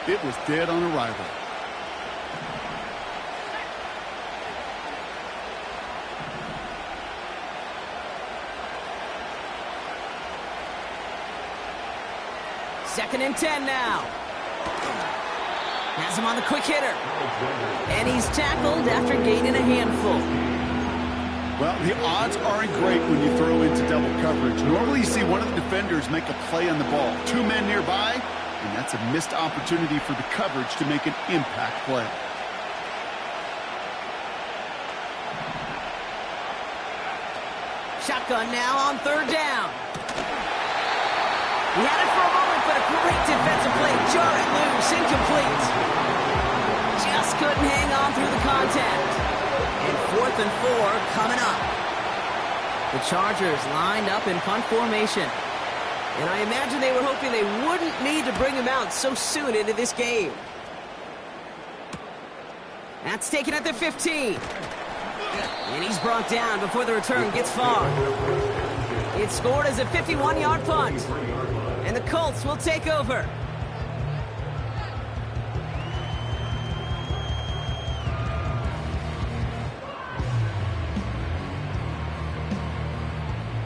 It was dead on arrival. Second and 10 now. Has him on the quick hitter. And he's tackled after gaining a handful. Well, the odds aren't great when you throw into double coverage. Normally you see one of the defenders make a play on the ball. Two men nearby, and that's a missed opportunity for the coverage to make an impact play. Shotgun now on third down. He had it for a moment, but a great defensive play. Jar it loose, incomplete. Just couldn't hang on through the contact. And 4th and 4 coming up. The Chargers lined up in punt formation. And I imagine they were hoping they wouldn't need to bring him out so soon into this game. That's taken at the 15. And he's brought down before the return gets far. It's scored as a 51-yard punt. And the Colts will take over.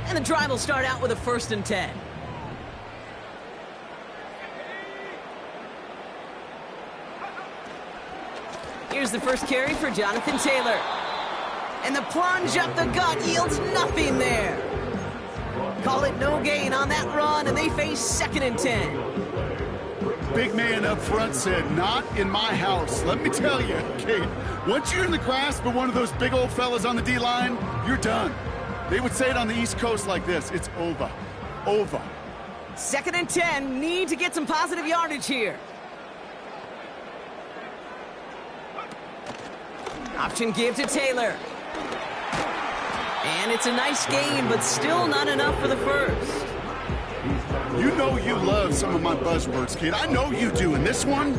And the drive will start out with a 1st and 10. Here's the first carry for Jonathan Taylor. And the plunge up the gut yields nothing there. Call it no gain on that run, and they face 2nd and 10. Big man up front said, not in my house. Let me tell you, Kate, once you're in the grasp of one of those big old fellas on the D-line, you're done. They would say it on the East Coast like this, it's over. Over. 2nd and 10, need to get some positive yardage here. Option give to Taylor. And it's a nice gain, but still not enough for the first. You know you love some of my buzzwords, kid. I know you do. And this one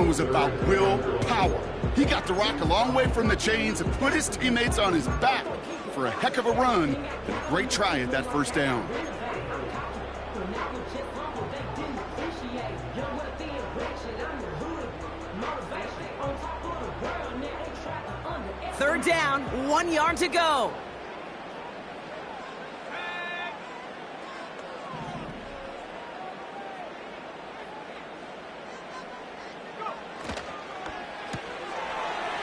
was about willpower. He got the rock a long way from the chains and put his teammates on his back for a heck of a run. And a great try at that first down. Third down, 1 yard to go.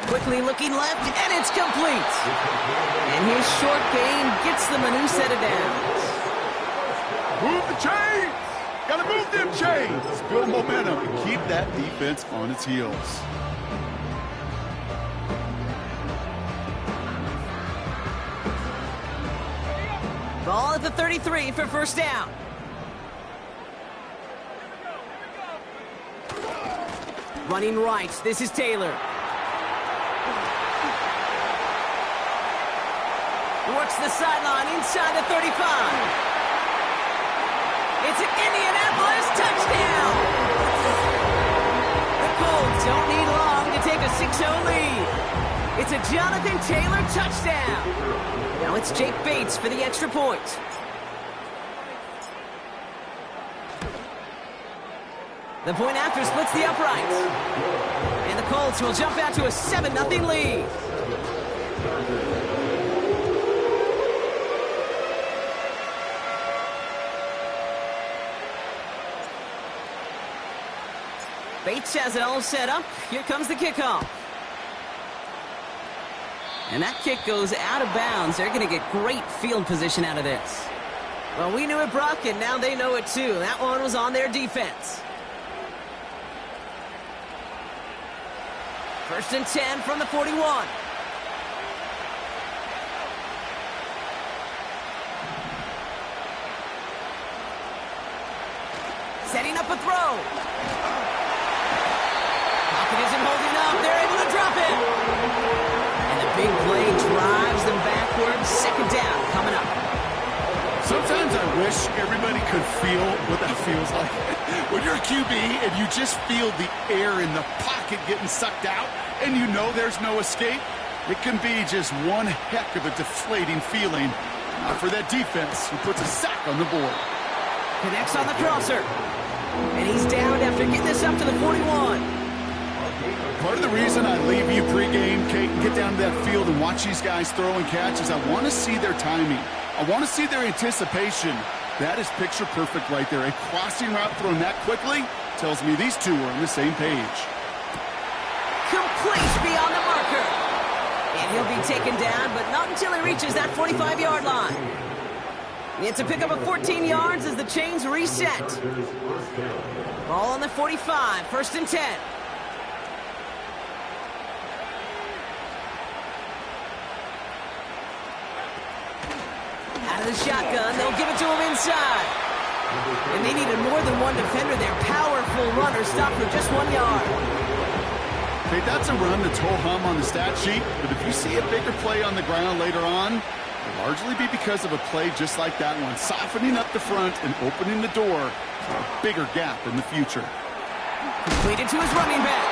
Quickly looking left, and it's complete. And his short gain gets them a new set of downs. Move the chains! Gotta move them chains! Build momentum and keep that defense on its heels. Ball at the 33 for first down. Running right, this is Taylor. Works the sideline inside the 35. It's an Indianapolis touchdown. The Colts don't need long to take a 6-0 lead. It's a Jonathan Taylor touchdown. Now it's Jake Bates for the extra point. The point after splits the uprights. And the Colts will jump out to a 7-0 lead. Bates has it all set up. Here comes the kickoff. And that kick goes out of bounds. They're going to get great field position out of this. Well, we knew it, Brock, and now they know it too. That one was on their defense. 1st and 10 from the 41. Setting up a throw. Pocket isn't holding up. They're able to drop it. And the big play drives them backwards. 2nd down coming up. Sometimes I wish everybody could feel what that feels like. When you're a QB and you just feel the air in the pocket getting sucked out and you know there's no escape, it can be just one heck of a deflating feeling. For that defense who puts a sack on the board. Connects on the crosser. And he's down after getting a this up to the 41. Part of the reason I leave you pregame, Kate, and get down to that field and watch these guys throw and catch is I want to see their timing. I want to see their anticipation. That is picture perfect right there. A crossing route thrown that quickly tells me these two are on the same page. Complete beyond the marker. And he'll be taken down, but not until he reaches that 45-yard line. It's a pickup of 14 yards as the chains reset. Ball on the 45, 1st and 10. Out of the shotgun, they'll give it to him inside. And they needed more than one defender there. Powerful runner stopped for just 1 yard. Okay, that's a run that's ho-hum on the stat sheet, but if you see a bigger play on the ground later on, it'll largely be because of a play just like that one, softening up the front and opening the door for a bigger gap in the future. Completed to his running back.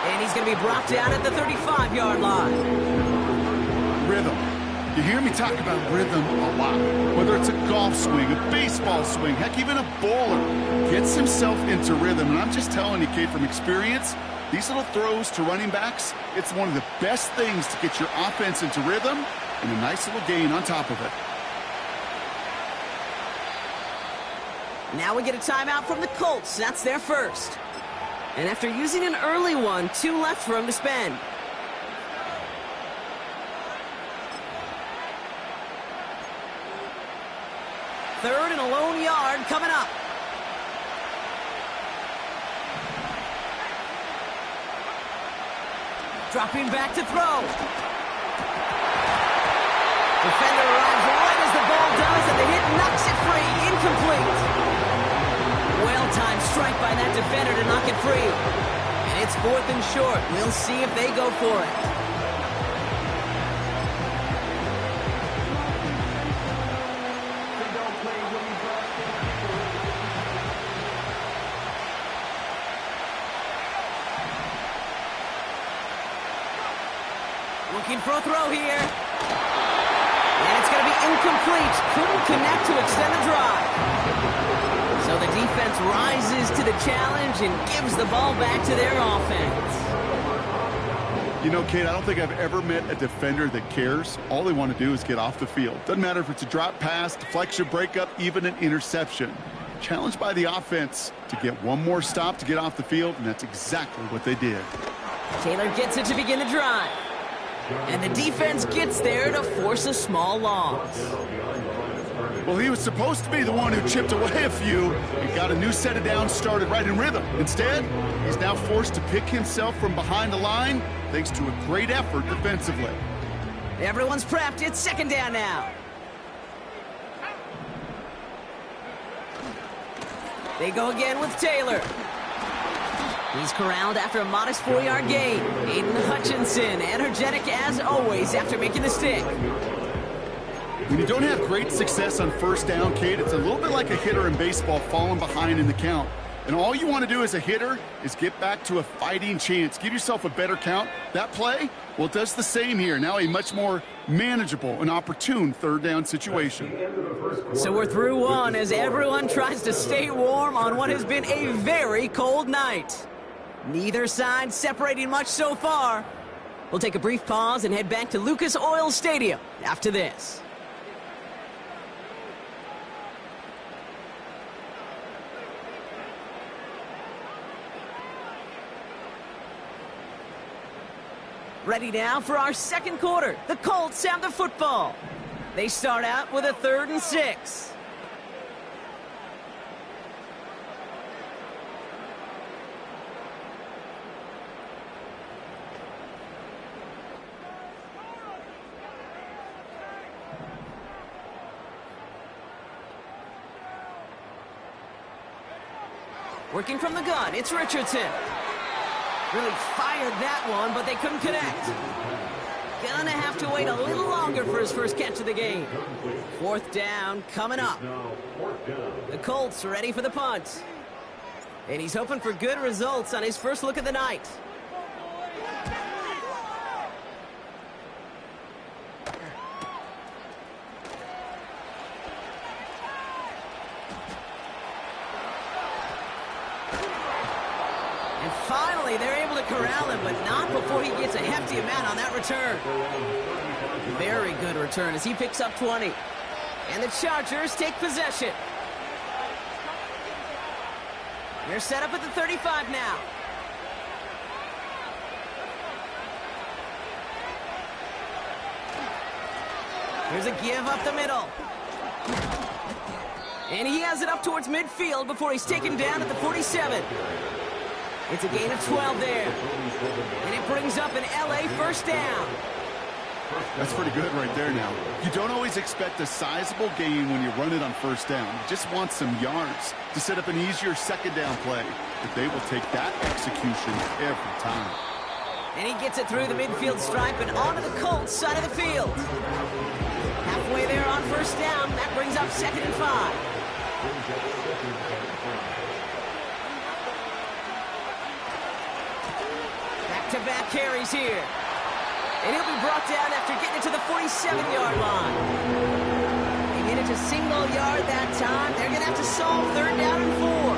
And he's going to be brought down at the 35-yard line. Rhythm. You hear me talk about rhythm a lot. Whether it's a golf swing, a baseball swing, heck, even a bowler gets himself into rhythm. And I'm just telling you, Kate, from experience, these little throws to running backs, it's one of the best things to get your offense into rhythm and a nice little gain on top of it. Now we get a timeout from the Colts. That's their first. And after using an early one, 2 left for him to spend. Third and a lone yard coming up. Dropping back to throw. Defender arrives right as the ball does, and the hit knocks it free. Incomplete. Well-timed strike by that defender to knock it free. And it's 4th and short. We'll see if they go for it. Looking for a throw here. And it's going to be incomplete. Couldn't connect to extend the drive. So the defense rises to the challenge and gives the ball back to their offense. You know, Kate, I don't think I've ever met a defender that cares. All they want to do is get off the field. Doesn't matter if it's a drop pass, deflection, breakup, even an interception. Challenged by the offense to get one more stop to get off the field, and that's exactly what they did. Taylor gets it to begin the drive. And the defense gets there to force a small loss. Well, he was supposed to be the one who chipped away a few and got a new set of downs started right in rhythm. Instead, he's now forced to pick himself from behind the line thanks to a great effort defensively. Everyone's prepped. It's 2nd down now. They go again with Taylor. He's corralled after a modest 4-yard gain. Aiden Hutchinson, energetic as always after making the stick. When you don't have great success on 1st down, Kate, it's a little bit like a hitter in baseball falling behind in the count. And all you want to do as a hitter is get back to a fighting chance. Give yourself a better count. That play, well, it does the same here. Now a much more manageable and opportune 3rd down situation. So we're through one as everyone tries to stay warm on what has been a very cold night. Neither side separating much so far. We'll take a brief pause and head back to Lucas Oil Stadium after this. Ready now for our 2nd quarter. The Colts have the football. They start out with a 3rd and 6. Working from the gun, it's Richardson. Really fired that one, but they couldn't connect. Gonna have to wait a little longer for his first catch of the game. 4th down coming up. The Colts ready for the punt. And he's hoping for good results on his first look of the night. And finally, they're able to corral him, but not before he gets a hefty amount on that return. Very good return as he picks up 20. And the Chargers take possession. They're set up at the 35 now. Here's a give up the middle. And he has it up towards midfield before he's taken down at the 47. It's a gain of 12 there. And it brings up an LA first down. That's pretty good right there now. You don't always expect a sizable gain when you run it on first down. You just want some yards to set up an easier second down play. But they will take that execution every time. And he gets it through the midfield stripe and onto the Colts side of the field. Halfway there on first down. That brings up 2nd and 5. Back-to-back carries here. And he'll be brought down after getting it to the 47-yard line. They get it to single yard that time. They're going to have to solve 3rd down and 4.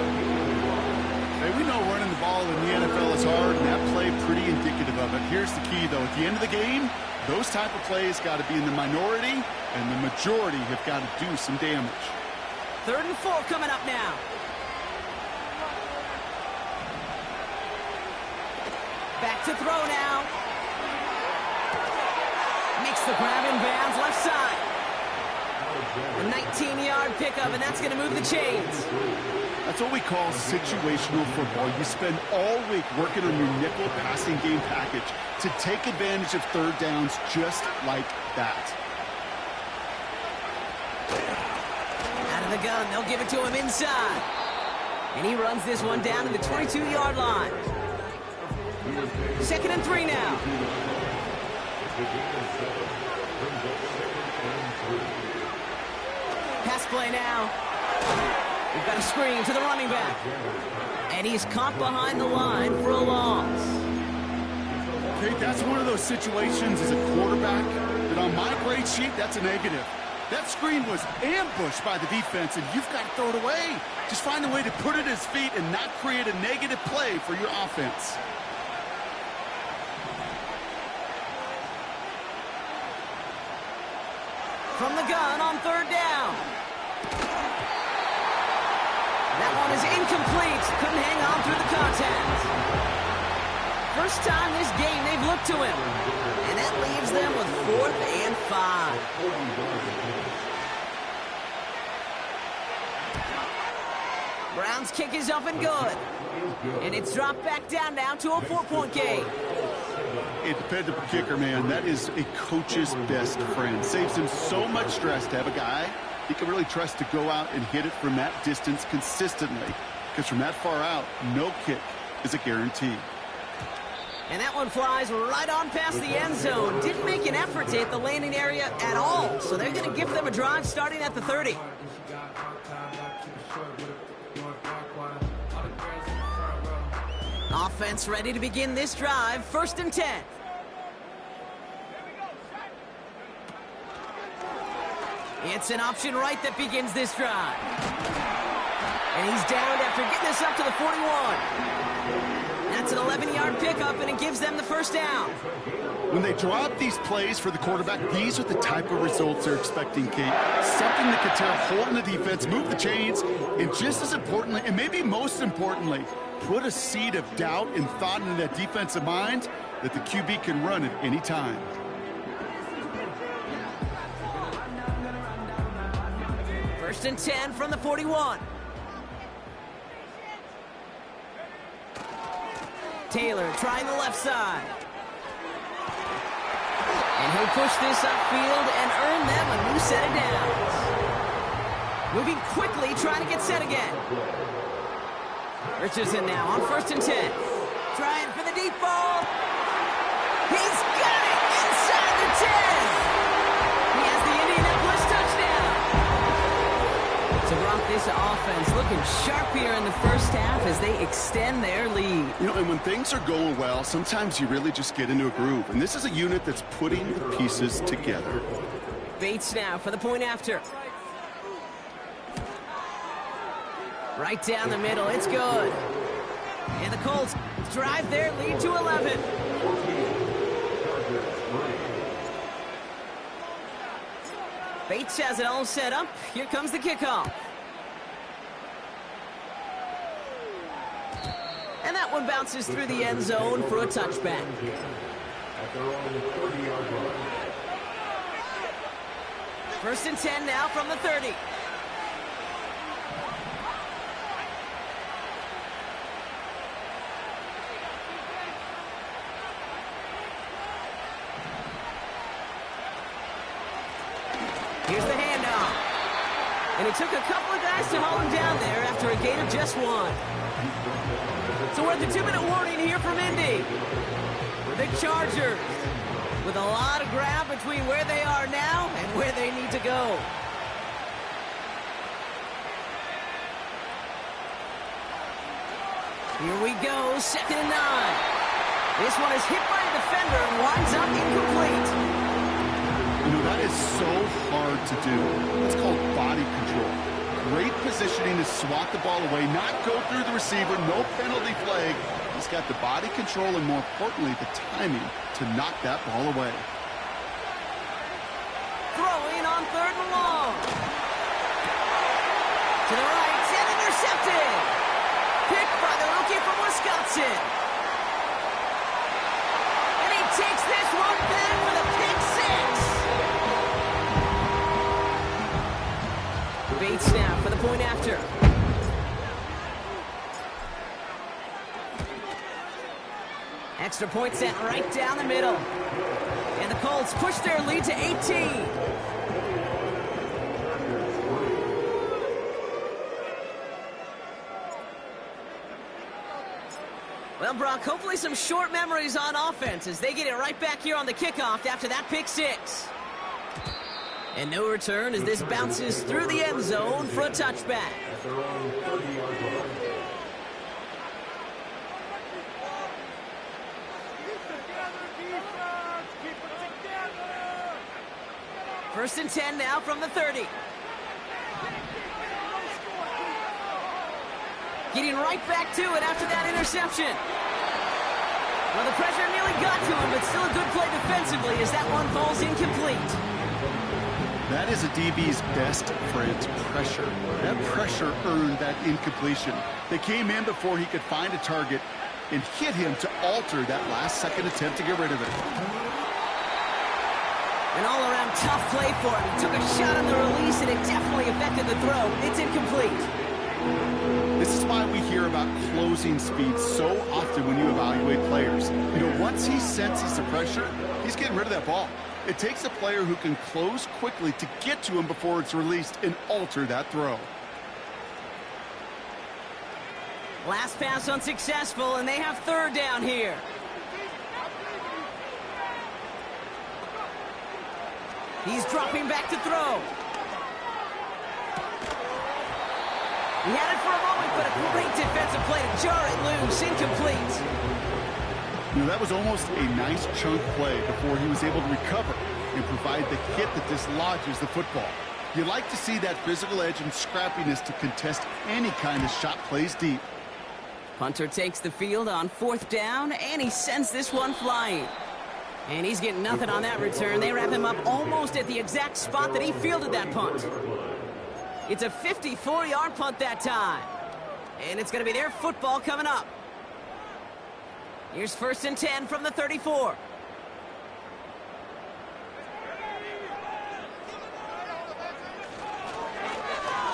Hey, we know running the ball in the NFL is hard, and that play pretty indicative of it. Here's the key, though. At the end of the game, those type of plays got to be in the minority, and the majority have got to do some damage. 3rd and 4 coming up now. Back to throw now. Makes the grab in bounds left side. A 19-yard pickup, and that's going to move the chains. That's what we call situational football. You spend all week working on your nickel passing game package to take advantage of 3rd downs just like that. Out of the gun, they'll give it to him inside. And he runs this one down to the 22-yard line. 2nd and 3 now. Pass play now. We've got a screen to the running back. And he's caught behind the line for a loss. Okay, that's one of those situations as a quarterback that on my grade sheet, that's a negative. That screen was ambushed by the defense, and you've got to throw it away. Just find a way to put it at his feet and not create a negative play for your offense. From the gun on 3rd down. That one is incomplete. Couldn't hang on through the contact. First time this game they've looked to him. And that leaves them with 4th and 5. Browns kick is up and good. And it's dropped back down now to a 4-point game. A dependable kicker, man, that is a coach's best friend. Saves him so much stress to have a guy he can really trust to go out and hit it from that distance consistently. Because from that far out, no kick is a guarantee. And that one flies right on past the end zone. Didn't make an effort to hit the landing area at all. So they're going to give them a drive starting at the 30. Offense ready to begin this drive. 1st and 10. It's an option right that begins this drive. And he's downed after getting this up to the 41. That's an 11-yard pickup, and it gives them the first down. When they drop these plays for the quarterback, these are the type of results they're expecting, Kate. Something that can tear a hole in the defense, move the chains, and just as importantly, and maybe most importantly, put a seed of doubt and thought into that defensive mind that the QB can run at any time. First and 10 from the 41. Taylor trying the left side. And he'll push this upfield and earn them a new set of downs. Moving quickly, trying to get set again. Richardson now on 1st and 10. Trying for the deep ball. He's got it inside the 10. He has the Indianapolis touchdown. So brought this offense looking sharp here in the first half as they extend their lead. You know, and when things are going well, sometimes you really just get into a groove. And this is a unit that's putting the pieces together. Bates now for the point after. Right down the middle, it's good. And the Colts drive their lead to 11. Bates has it all set up. Here comes the kickoff. And that one bounces through the end zone for a touchback. First and 10 now from the 30. Here's the handoff. And it took a couple of guys to haul him down there after a gain of just one. So we're at the 2-minute warning here from Indy. The Chargers with a lot of ground between where they are now and where they need to go. Here we go, 2nd and 9. This one is hit by a defender and winds up incomplete. You know, that is so hard to do. It's called body control. Great positioning to swat the ball away, not go through the receiver, no penalty flag. He's got the body control and, more importantly, the timing to knock that ball away. Throwing on 3rd and long. To the right, and intercepted. Picked by the rookie from Wisconsin. And he takes this one back for the pick 6. Bates now for the point after. Extra point sent right down the middle. And the Colts push their lead to 18. Well, Brock, hopefully some short memories on offense as they get it right back here on the kickoff after that pick 6. And no return as this bounces through the end zone for a touchback. First and 10 now from the 30. Getting right back to it after that interception. Well, the pressure nearly got to him, but still a good play defensively as that one falls incomplete. That is a DB's best friend, pressure. That pressure earned that incompletion. They came in before he could find a target and hit him to alter that last-second attempt to get rid of it. An all-around tough play for him. He took a shot on the release, and it definitely affected the throw. It's incomplete. This is why we hear about closing speed so often when you evaluate players. You know, once he senses the pressure, he's getting rid of that ball. It takes a player who can close quickly to get to him before it's released and alter that throw. Last pass unsuccessful, and they have 3rd down here. He's dropping back to throw. He had it for a moment, but a great defensive play to jar it loose, incomplete. You know, that was almost a nice chunk play before he was able to recover and provide the hit that dislodges the football. You like to see that physical edge and scrappiness to contest any kind of shot plays deep. Punter takes the field on 4th down, and he sends this one flying. And he's getting nothing on that return. They wrap him up almost at the exact spot that he fielded that punt. It's a 54-yard punt that time. And it's going to be their football coming up. Here's 1st and 10 from the 34.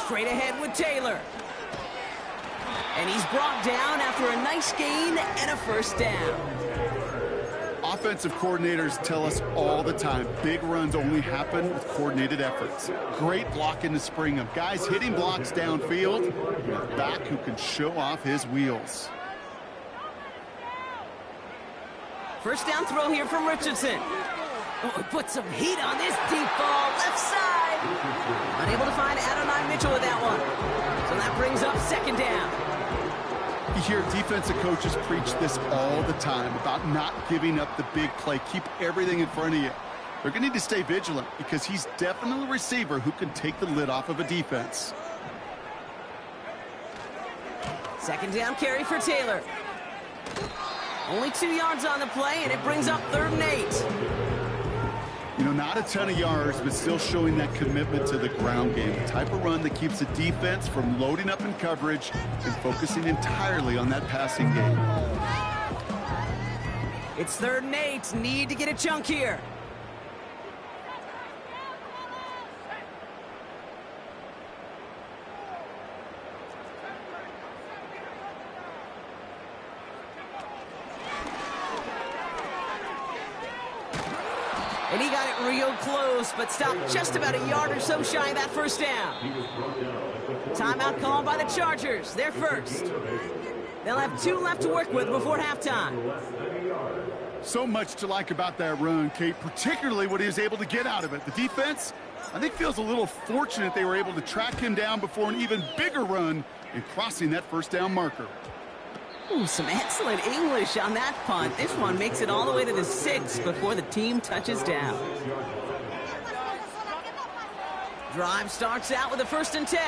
Straight ahead with Taylor. And he's brought down after a nice gain and a 1st down. Offensive coordinators tell us all the time, big runs only happen with coordinated efforts. Great blocking to spring them. Guys hitting blocks downfield, and a back who can show off his wheels. First down throw here from Richardson. Oh, put some heat on this deep ball, left side. Unable to find Adonai Mitchell with that one. So that brings up 2nd down. You hear defensive coaches preach this all the time about not giving up the big play. Keep everything in front of you. They're going to need to stay vigilant because he's definitely a receiver who can take the lid off of a defense. 2nd down carry for Taylor. Only 2 yards on the play, and it brings up 3rd and 8. You know, not a ton of yards, but still showing that commitment to the ground game. The type of run that keeps the defense from loading up in coverage and focusing entirely on that passing game. It's 3rd and 8. Need to get a chunk here. And he got it real close, but stopped just about a yard or so shy of that first down. Timeout called by the Chargers. They're first. They'll have 2 left to work with before halftime. So much to like about that run, Kate, particularly what he was able to get out of it. The defense, I think, feels a little fortunate they were able to track him down before an even bigger run in crossing that first down marker. Ooh, some excellent English on that punt. This one makes it all the way to the 6 before the team touches down. Drive starts out with a 1st and 10.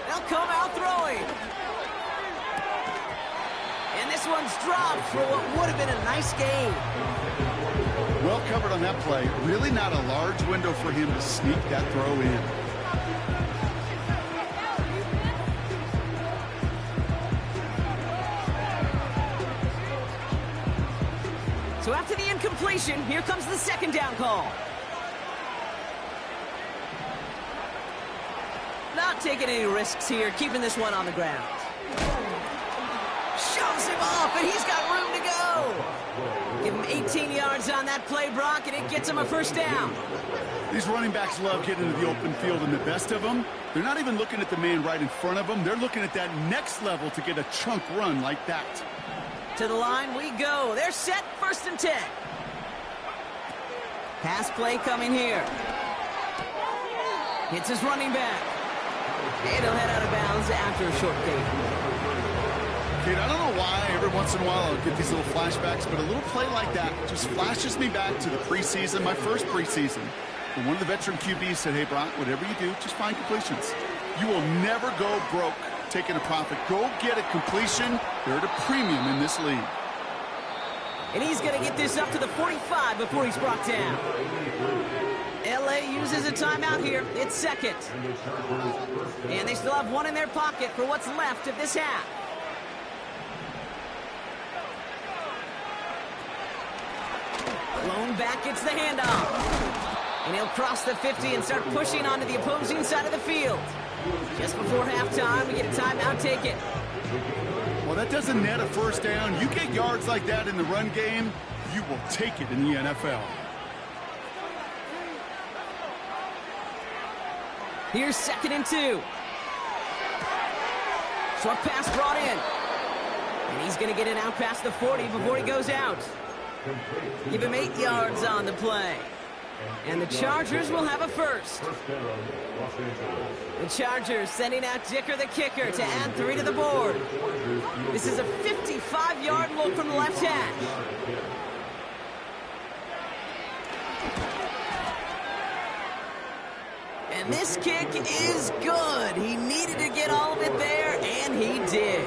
They'll come out throwing. And this one's dropped for what would have been a nice gain. Well covered on that play. Really not a large window for him to sneak that throw in. So after the incompletion, here comes the 2nd down call. Not taking any risks here, keeping this one on the ground. Shoves him off, and he's got room to go. Give him 18 yards on that play, Brock, and it gets him a 1st down. These running backs love getting into the open field, and the best of them, they're not even looking at the man right in front of them. They're looking at that next level to get a chunk run like that. To the line we go. They're set, 1st and 10. Pass play coming here. Hits his running back. And he'll head out of bounds after a short gain. Kate, I don't know why every once in a while I'll get these little flashbacks, but a little play like that just flashes me back to the preseason, my first preseason. And one of the veteran QBs said, hey, Brock, whatever you do, just find completions. You will never go broke taking a profit. Go get a completion. They're at a premium in this league. And he's going to get this up to the 45 before he's brought down. LA uses a timeout here. It's 2nd. And they still have 1 in their pocket for what's left of this half. Blown back gets the handoff. And he'll cross the 50 and start pushing onto the opposing side of the field. Just before halftime, we get a timeout taken. Well, that doesn't net a 1st down. You get yards like that in the run game, you will take it in the NFL. Here's 2nd and 2. Short pass brought in. And he's going to get it out past the 40 before he goes out. Give him 8 yards on the play. And the Chargers will have a 1st. The Chargers sending out Dicker the kicker to add 3 to the board. This is a 55-yard look from the left hash. And this kick is good. He needed to get all of it there, and he did.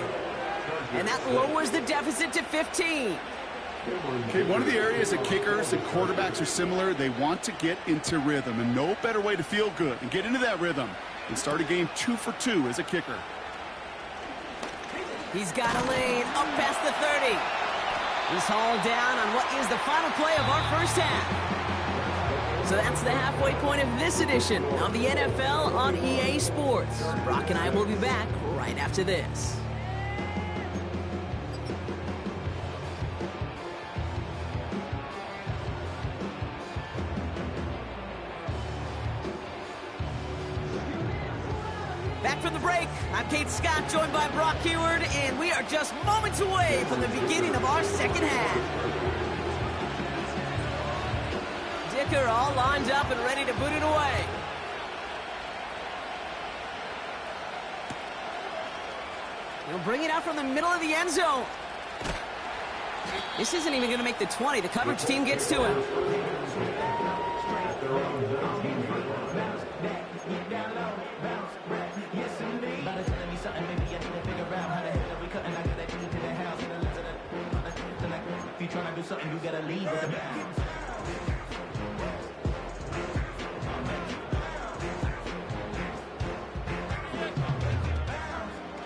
And that lowers the deficit to 15. Okay, one of the areas that kickers and quarterbacks are similar, they want to get into rhythm, and no better way to feel good and get into that rhythm than start a game 2 for 2 as a kicker. He's got a lane up past the 30. He's hauled down on what is the final play of our first half. So that's the halfway point of this edition of the NFL on EA Sports. Brock and I will be back right after this. Back from the break, I'm Kate Scott, joined by Brock Heward, and we are just moments away from the beginning of our second half. Dicker all lined up and ready to boot it away. He'll bring it out from the middle of the end zone. This isn't even going to make the 20. The coverage team gets to him.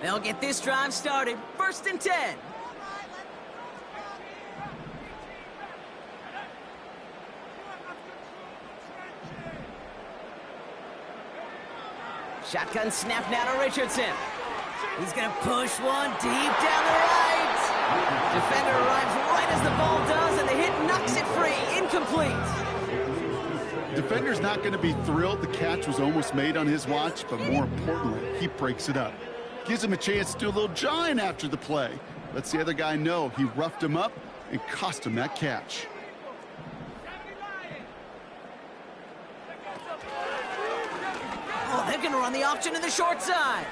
They'll get this drive started. 1st and 10. Shotgun snap now to Richardson. He's going to push one deep down the right. Defender arrives right as the ball does, and the hit knocks it free. Incomplete. Defender's not going to be thrilled the catch was almost made on his watch, but more importantly, he breaks it up. Gives him a chance to do a little jawing after the play. Lets the other guy know he roughed him up and cost him that catch. Oh, they're going to run the option to the short side.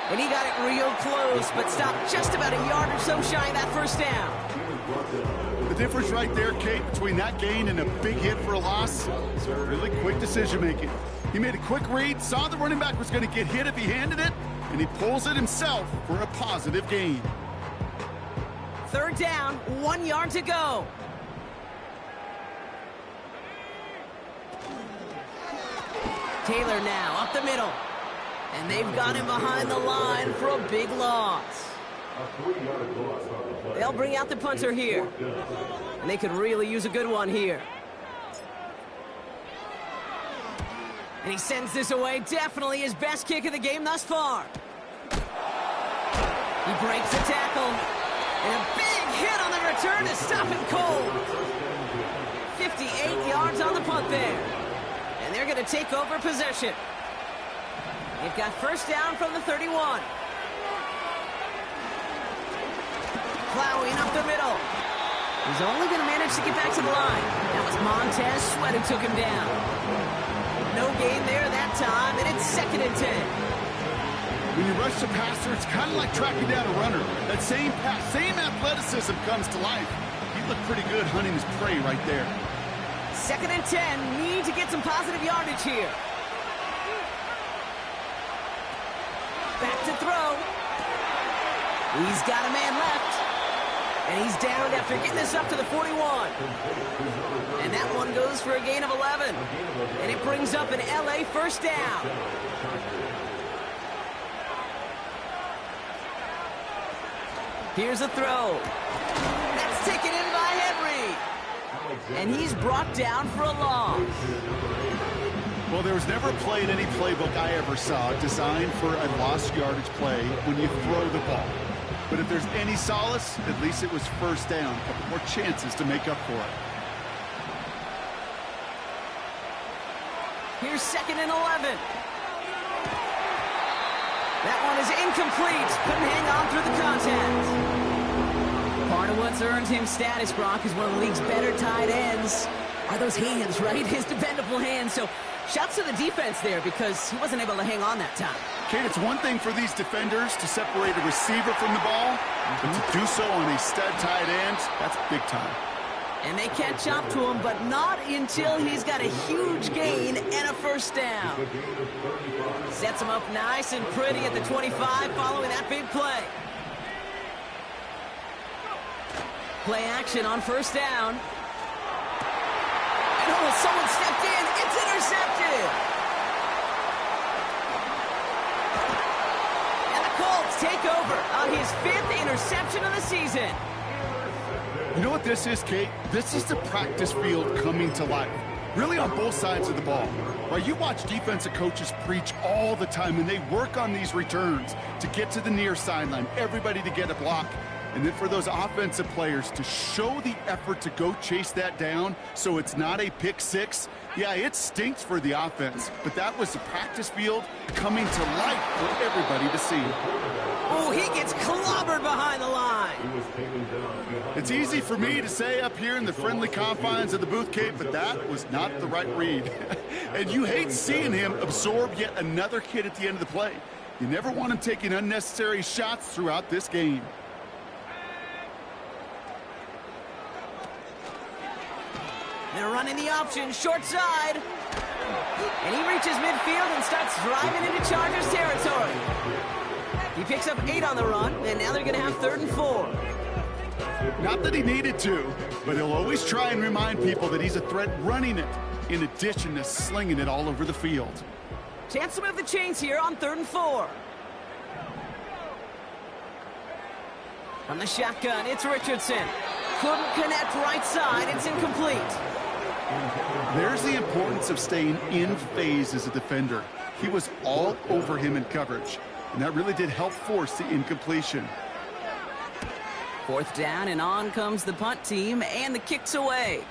And he got it real close, but stopped just about a yard or so shy of that 1st down. The difference right there, Kate, between that gain and a big hit for a loss is really quick decision-making. He made a quick read, saw the running back was going to get hit if he handed it, and he pulls it himself for a positive gain. 3rd down, 1 yard to go. Taylor now up the middle. And they've got him behind the line for a big loss. They'll bring out the punter here. And they could really use a good one here. And he sends this away. Definitely his best kick of the game thus far. He breaks the tackle. And a big hit on the return to stop him cold. 58 yards on the punt there. And they're going to take over possession. They've got 1st down from the 31. Plowing up the middle. He's only going to manage to get back to the line. That was Montez Sweat who took him down. No gain there that time, and it's 2nd and 10. When you rush the passer, it's kind of like tracking down a runner. That same pass, same athleticism comes to life. He looked pretty good hunting his prey right there. 2nd and 10. Need to get some positive yardage here. Back to throw. He's got a man left. And he's down after getting this up to the 41. And that one goes for a gain of 11. And it brings up an LA 1st down. Here's a throw. That's taken in by Henry. And he's brought down for a loss. Well, there was never a play in any playbook I ever saw designed for a lost yardage play when you throw the ball. But if there's any solace, at least it was 1st down. A couple more chances to make up for it. Here's 2nd and 11. That one is incomplete. Couldn't hang on through the contact. Part of what's earned him status, Brock, is one of the league's better tight ends. Are those hands, right? His dependable hands. So shouts to the defense there because he wasn't able to hang on that time. Kate, it's one thing for these defenders to separate a receiver from the ball, but to do so on a stud tight end, that's big time. And they catch up to him, but not until he's got a huge gain and a 1st down. Sets him up nice and pretty at the 25 following that big play. Play action on 1st down. And oh, someone stepped in. It's intercepted. And the Colts take over on his 5th interception of the season. You know what this is, Kate? This is the practice field coming to life. Really on both sides of the ball. Right, you watch defensive coaches preach all the time, and they work on these returns to get to the near sideline, everybody to get a block. And then for those offensive players to show the effort to go chase that down so it's not a pick six, yeah, it stinks for the offense. But that was the practice field coming to life for everybody to see. Oh, he gets clobbered behind the line. It's easy for me to say up here in the friendly confines of the booth, Kate, but that was not the right read. And you hate seeing him absorb yet another hit at the end of the play. You never want him taking unnecessary shots throughout this game. They're running the option, short side. And he reaches midfield and starts driving into Chargers territory. He picks up 8 on the run, and now they're going to have 3rd and 4. Not that he needed to, but he'll always try and remind people that he's a threat running it, in addition to slinging it all over the field. Chance to move the chains here on 3rd and 4. From the shotgun, it's Richardson. Couldn't connect right side. It's incomplete. There's the importance of staying in phase as a defender. He was all over him in coverage, and that really did help force the incompletion. 4th down, and on comes the punt team, and the kick's away.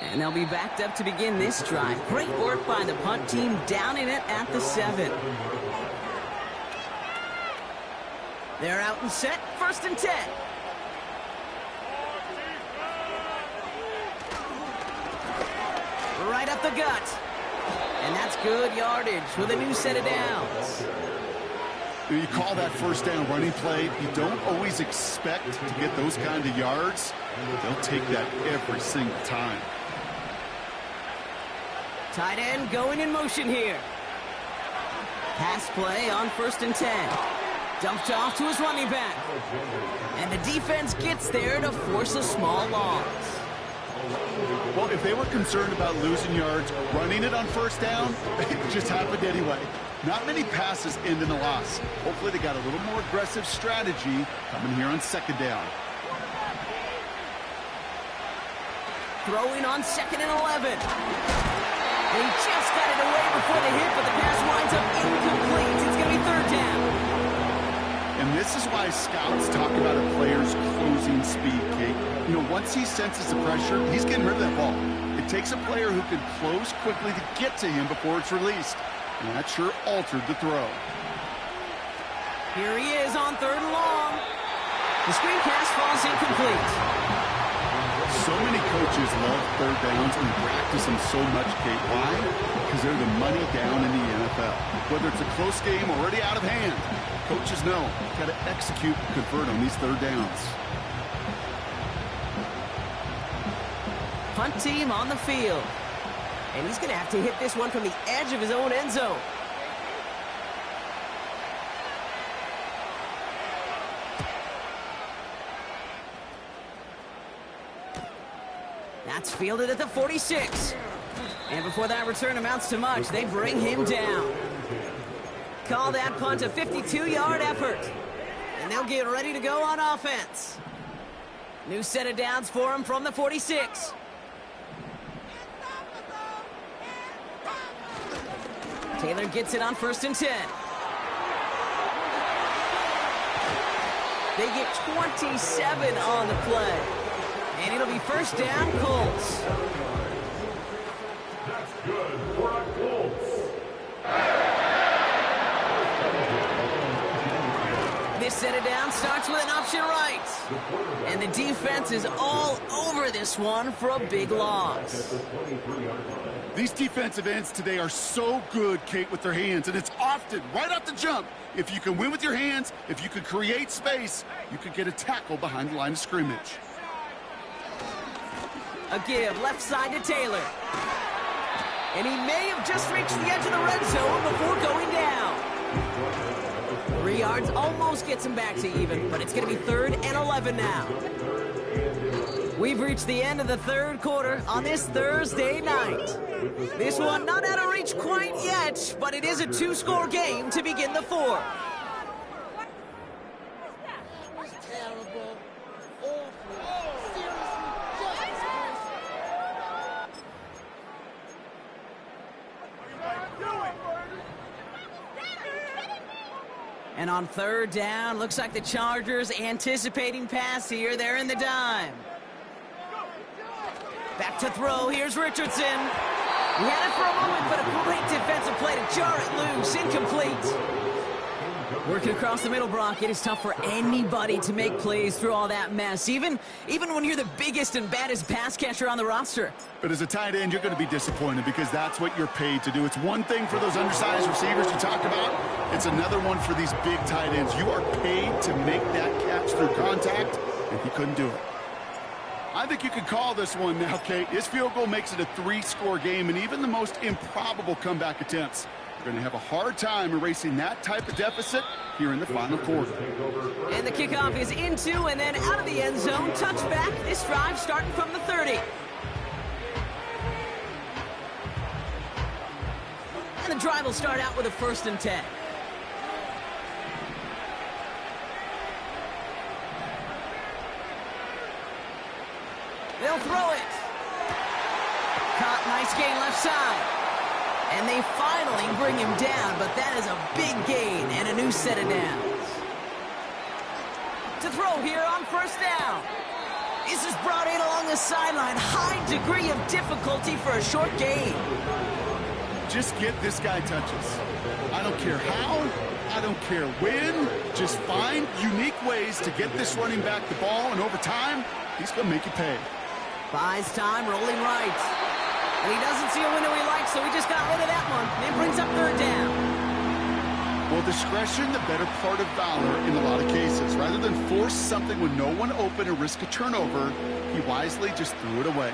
And they'll be backed up to begin this drive. Great work by the punt team, downing it at the 7. They're out and set, 1st and 10. Right up the gut. And that's good yardage with a new set of downs. You call that 1st down running play. You don't always expect to get those kind of yards. They'll take that every single time. Tight end going in motion here. Pass play on 1st and 10. Dumped off to his running back. And the defense gets there to force a small loss. Well, if they were concerned about losing yards, running it on 1st down, it just happened anyway. Not many passes end in a loss. Hopefully they got a little more aggressive strategy coming here on 2nd down. Throwing on 2nd and 11. They just got it away before the hit, but the pass winds up incomplete. It's going to be 3rd down. And this is why scouts talk about a player's closing speed, Kate. You know, once he senses the pressure, he's getting rid of that ball. It takes a player who can close quickly to get to him before it's released. And that sure altered the throw. Here he is on 3rd and long. The screen pass falls incomplete. So many coaches love 3rd downs and practice them so much, Kate. Why? Because they're the money down in the NFL. Whether it's a close game already out of hand, coaches know you've got to execute and convert on these 3rd downs. Punt team on the field. And he's going to have to hit this one from the edge of his own end zone. That's fielded at the 46. And before that return amounts to much, they bring him down. Call that punt a 52-yard effort. And they'll get ready to go on offense. New set of downs for him from the 46. Taylor gets it on 1st and 10. They get 27 on the play. And it'll be 1st down, Colts. That's good for a Colts. This set of downs starts with an option right. And the defense is all over this one for a big loss. These defensive ends today are so good, Kate, with their hands, and it's often right off the jump. If you can win with your hands, if you can create space, you can get a tackle behind the line of scrimmage. A give left side to Taylor. And he may have just reached the edge of the red zone before going down. 3 yards almost gets him back to even, but it's going to be 3rd and 11 now. We've reached the end of the 3rd quarter on this Thursday night. This one not out of reach quite yet, but it is a 2-score game to begin the 4th. Terrible, awful, seriously, And on 3rd down, looks like the Chargers anticipating pass here. They're in the dime. Back to throw. Here's Richardson. He had it for a moment, but a great defensive play to jar it loose. Incomplete. Working across the middle, Brock, it is tough for anybody to make plays through all that mess, even when you're the biggest and baddest pass catcher on the roster. But as a tight end, you're going to be disappointed because that's what you're paid to do. It's one thing for those undersized receivers you talked about. It's another one for these big tight ends. You are paid to make that catch through contact, and he couldn't do it. I think you can call this one now, Kate. His field goal makes it a 3-score game, and even the most improbable comeback attempts They're going to have a hard time erasing that type of deficit here in the final quarter. And the kickoff is into and then out of the end zone. Touchback. This drive starting from the 30. And the drive will start out with a 1st and 10. They'll throw it. Caught, nice gain left side. And they finally bring him down, but that is a big gain and a new set of downs. To throw here on 1st down. This is brought in along the sideline. High degree of difficulty for a short gain. Just get this guy touches. I don't care how, I don't care when. Just find unique ways to get this running back the ball, and over time, he's going to make you pay. Buys time, rolling right. And he doesn't see a window he likes, so he just got rid of that one. And brings up 3rd down. Well, discretion, the better part of valor in a lot of cases. Rather than force something with no one open and risk a turnover, he wisely just threw it away.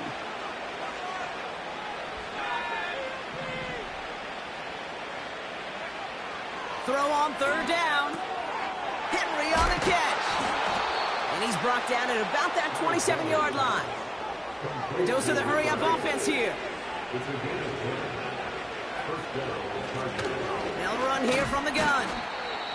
Throw on 3rd down. Henry on the catch. And he's brought down at about that 27-yard line. The dose of the hurry-up offense here. They'll run here from the gun.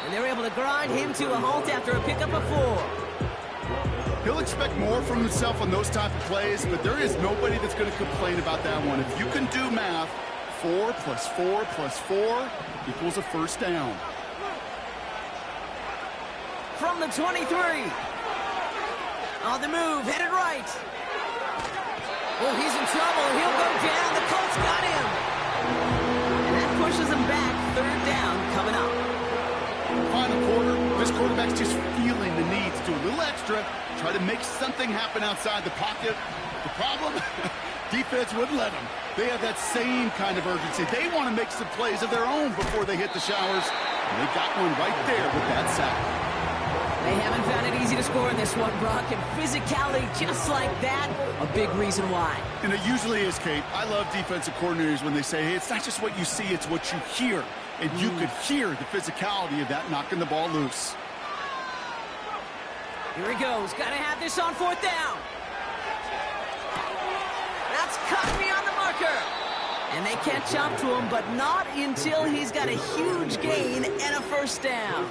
And they're able to grind him to a halt after a pickup of 4. He'll expect more from himself on those type of plays, but there is nobody that's going to complain about that one. If you can do math, 4 plus 4 plus 4 equals a 1st down. From the 23. On the move, headed right. Oh, he's in trouble. He'll go down. The Colts got him. And that pushes him back. 3rd down coming up. Final quarter, this quarterback's just feeling the need to do a little extra, try to make something happen outside the pocket. The problem? Defense wouldn't let them. They have that same kind of urgency. They want to make some plays of their own before they hit the showers. And they got one right there with that sack. They haven't found it easy to score in this one, Brock, and physicality just like that, a big reason why. And it usually is, Kate. I love defensive coordinators when they say, hey, it's not just what you see, it's what you hear. And you could hear the physicality of that knocking the ball loose. Here he goes. Got to have this on 4th down. That's Cotney on the marker. And they catch up to him, but not until he's got a huge gain and a 1st down.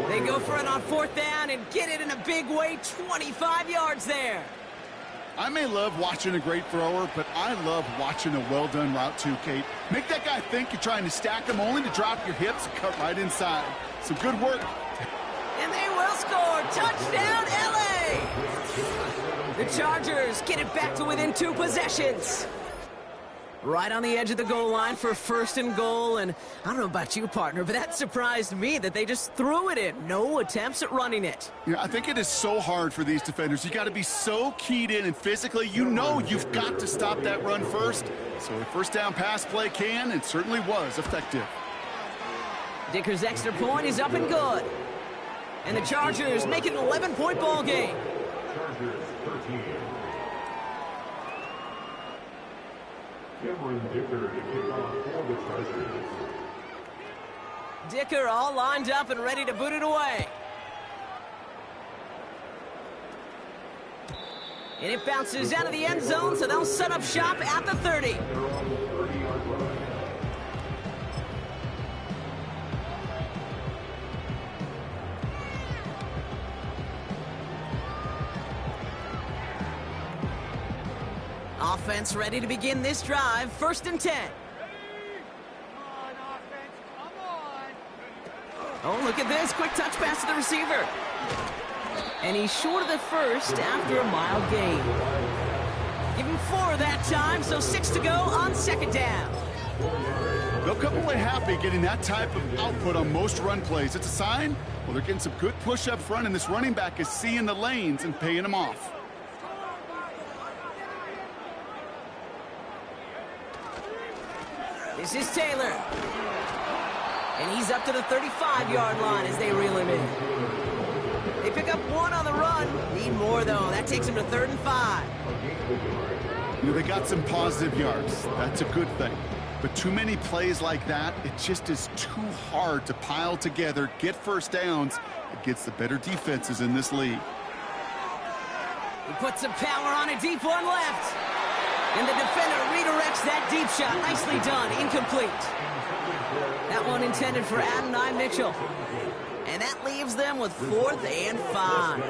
They go for it on 4th down and get it in a big way, 25 yards there. I may love watching a great thrower, but I love watching a well-done route too, Kate. Make that guy think you're trying to stack him only to drop your hips and cut right inside. Some good work. And they will score. Touchdown, LA! The Chargers get it back to within 2 possessions. Right on the edge of the goal line for 1st and goal. And I don't know about you, partner, but that surprised me that they just threw it in. No attempts at running it. Yeah, I think it is so hard for these defenders. You got to be so keyed in and physically, you know you've got to stop that run first. So a 1st down pass play can and certainly was effective. Dicker's extra point is up and good. And the Chargers make it an 11-point ball game. Chargers 13. Cameron Dicker to kick off for the Chargers. Dicker all lined up and ready to boot it away. And it bounces out of the end zone, so they'll set up shop at the 30. Offense ready to begin this drive. 1st and 10. Oh, look at this. Quick touch pass to the receiver. And he's short of the 1st after a mild gain. Give him 4 that time, so 6 to go on 2nd down. They'll come away happy getting that type of output on most run plays. It's a sign, well, they're getting some good push up front, and this running back is seeing the lanes and paying them off. This is Taylor. And he's up to the 35-yard line as they reel him in. They pick up 1 on the run. Need more, though. That takes him to 3rd and 5. You know, they got some positive yards. That's a good thing. But too many plays like that, it just is too hard to pile together, get first downs against the better defenses in this league. He puts some power on a deep one left. And the defender redirects that deep shot. Nicely done. Incomplete. That one intended for Adonai Mitchell. And that leaves them with 4th and 5.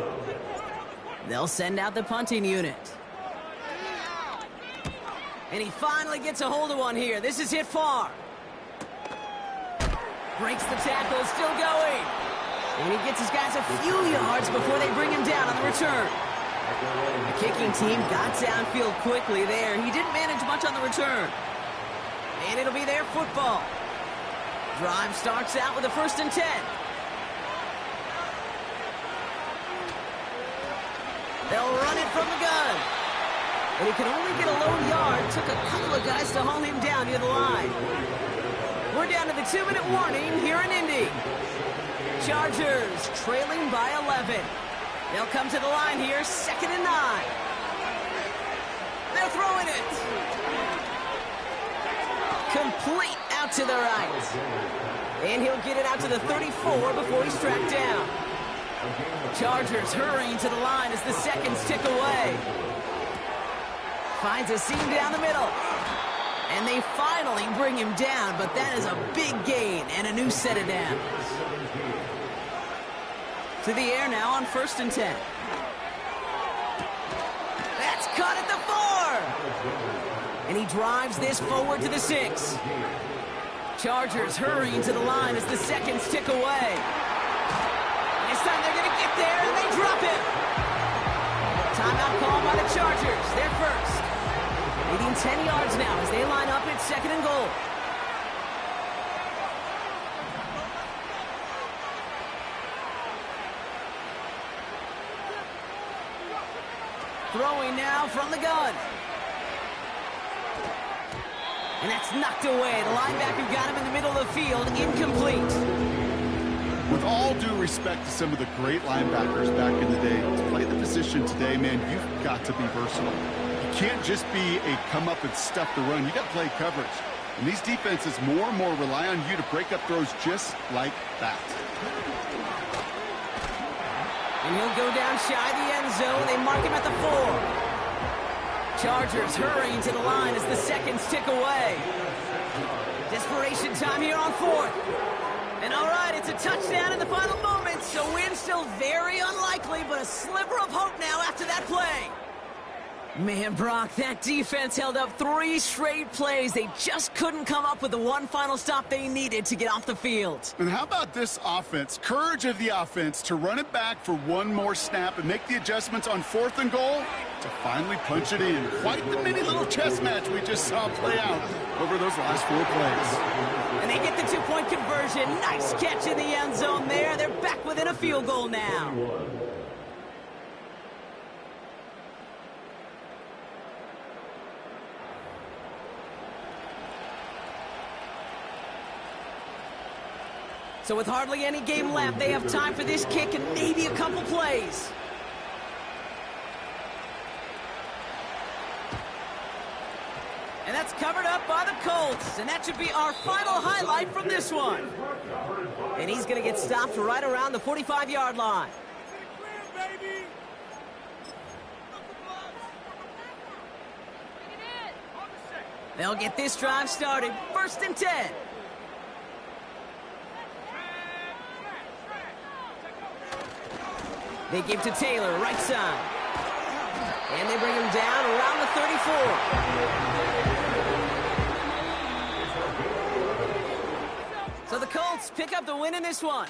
They'll send out the punting unit. And he finally gets a hold of one here. This is hit far. Breaks the tackle, still going. And he gets his guys a few yards before they bring him down on the return. The kicking team got downfield quickly there. He didn't manage much on the return. And it'll be their football. Drive starts out with a 1st and 10. They'll run it from the gun. And he could only get a low yard. Took a couple of guys to haul him down near the line. We're down to the 2-minute warning here in Indy. Chargers trailing by 11. They'll come to the line here, 2nd and 9. They're throwing it. Complete out to the right. And he'll get it out to the 34 before he's tracked down. Chargers hurrying to the line as the seconds tick away. Finds a seam down the middle. And they finally bring him down, but that is a big gain and a new set of downs. To the air now on 1st and 10. That's caught at the 4. And he drives this forward to the 6. Chargers hurrying to the line as the seconds tick away. This time they're going to get there, and they drop him. Timeout called by the Chargers. They're first. Leading 10 yards now as they line up at 2nd and goal. Throwing now from the gun. And that's knocked away. The linebacker got him in the middle of the field. Incomplete. With all due respect to some of the great linebackers back in the day, to play the position today, man, you've got to be versatile. You can't just be a come up and stuff the run. You got to play coverage. And these defenses more and more rely on you to break up throws just like that. And he'll go down shy of the end zone. They mark him at the 4. Chargers hurrying to the line as the seconds tick away. Desperation time here on 4th. And all right, it's a touchdown in the final moments. A win still very unlikely, but a sliver of hope now after that play. Man, Brock, that defense held up 3 straight plays. They just couldn't come up with the one final stop they needed to get off the field. And how about this offense? Courage of the offense to run it back for one more snap and make the adjustments on 4th and goal to finally punch it in. Quite the mini little chess match we just saw play out over those last 4 plays. And they get the 2-point conversion. Nice catch in the end zone there. They're back within a field goal now. So with hardly any game left, they have time for this kick and maybe a couple plays. And that's covered up by the Colts. And that should be our final highlight from this one. And he's going to get stopped right around the 45-yard line. They'll get this drive started. 1st and 10. They give to Taylor, right side. And they bring him down around the 34. So the Colts pick up the win in this one.